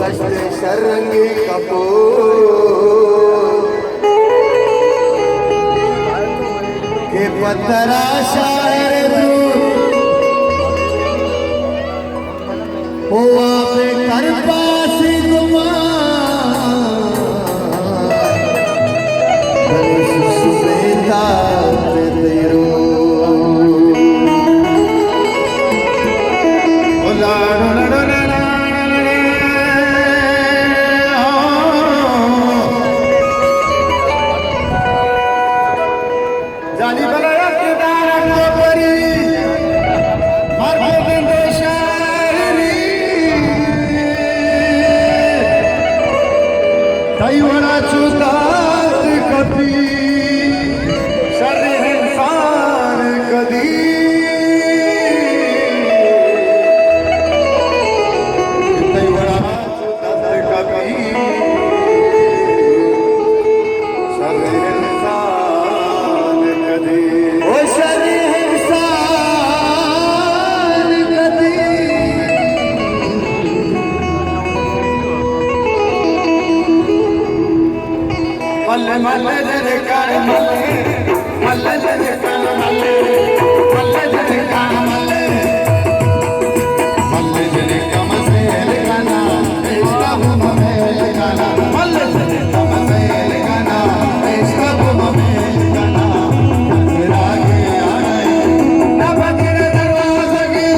कष्ट शरंगी कपूर के पत्थरा शायर हुआ पे कर पास सुमेधा तेरो जानी बनाया केदार परी दैवना चुतात कधी शरीर इंसान कधी दैवना चुतात कधी शरीर इंसान कधी ओ शरीर इंसान कधी मल्ले मल्ले जरे कान मल्ले मल्ले जरे कान मल्ले मल्ले जरे कान मल्ले मल्ले जरे कम से लगाना इसका बुम में लगाना मल्ले जरे कम से लगाना इसका बुम में लगाना तेरा के आ गए ना बगैर दरवाजे के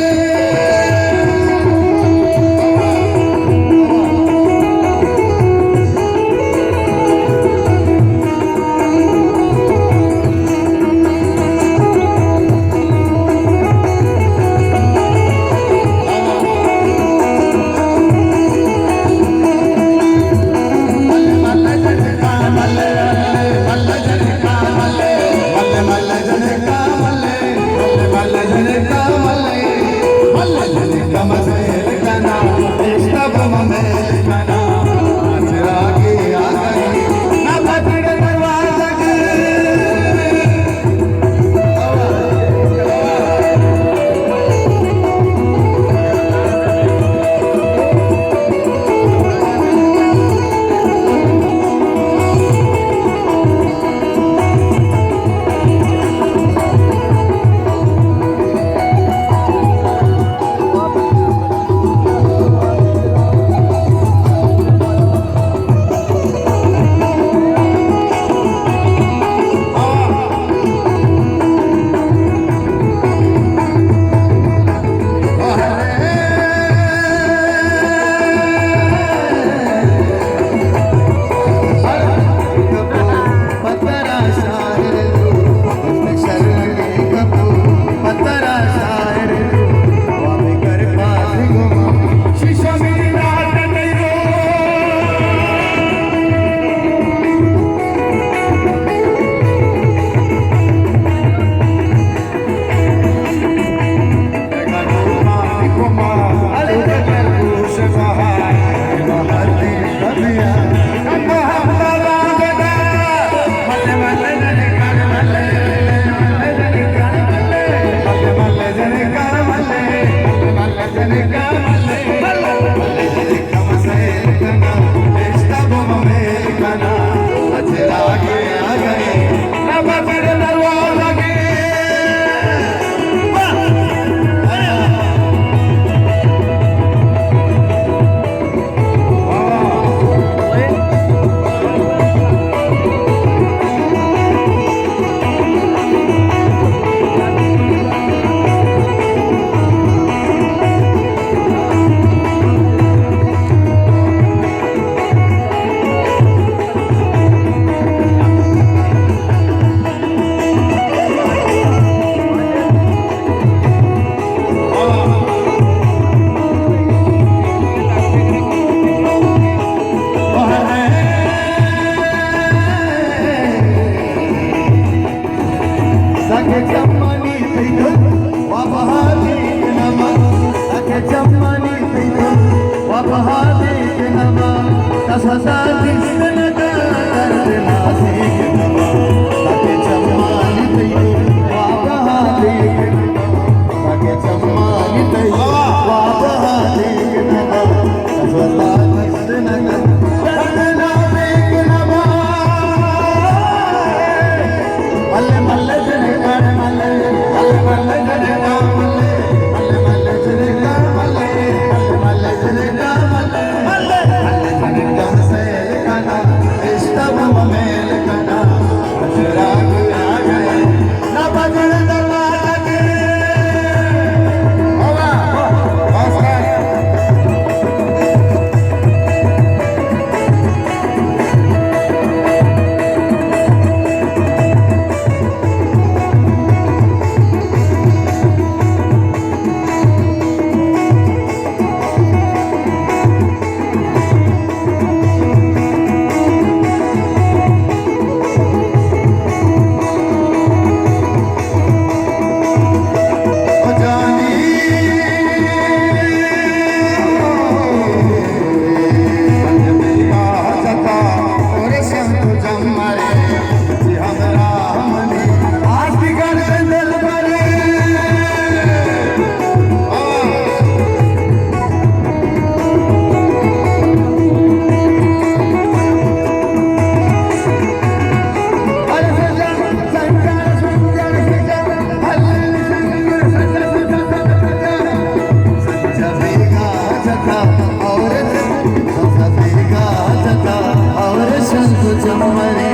चमरे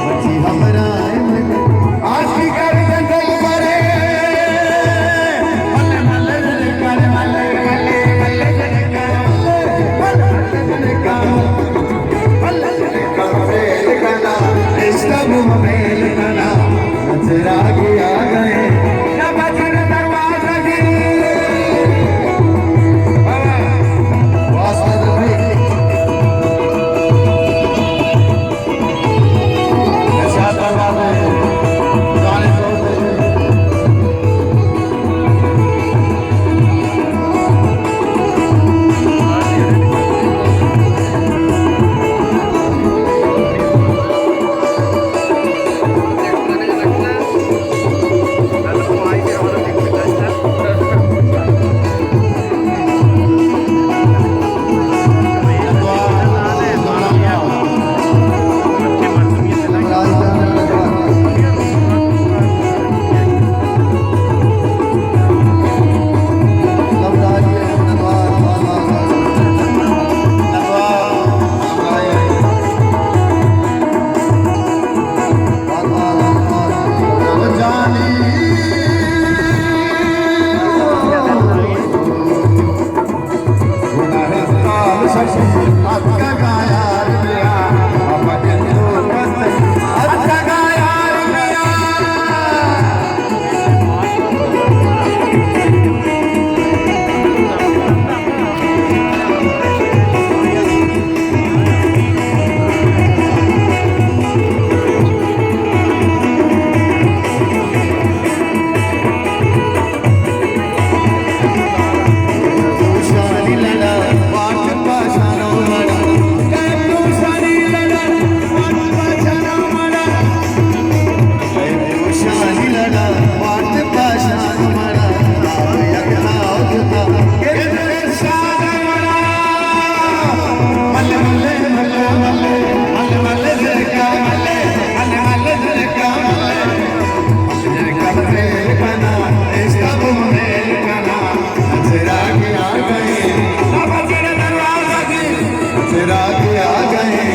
बची हमरा आशी कर जंगल मरे मले मले कर मले मले मले कर मले कर मले कर मेल कना इश्क मेल कना नजरा गया गए ना बजर दरवाजा दी वास्ता दे नशा दरवाजे गाने तोड़ते तेरा के आ गए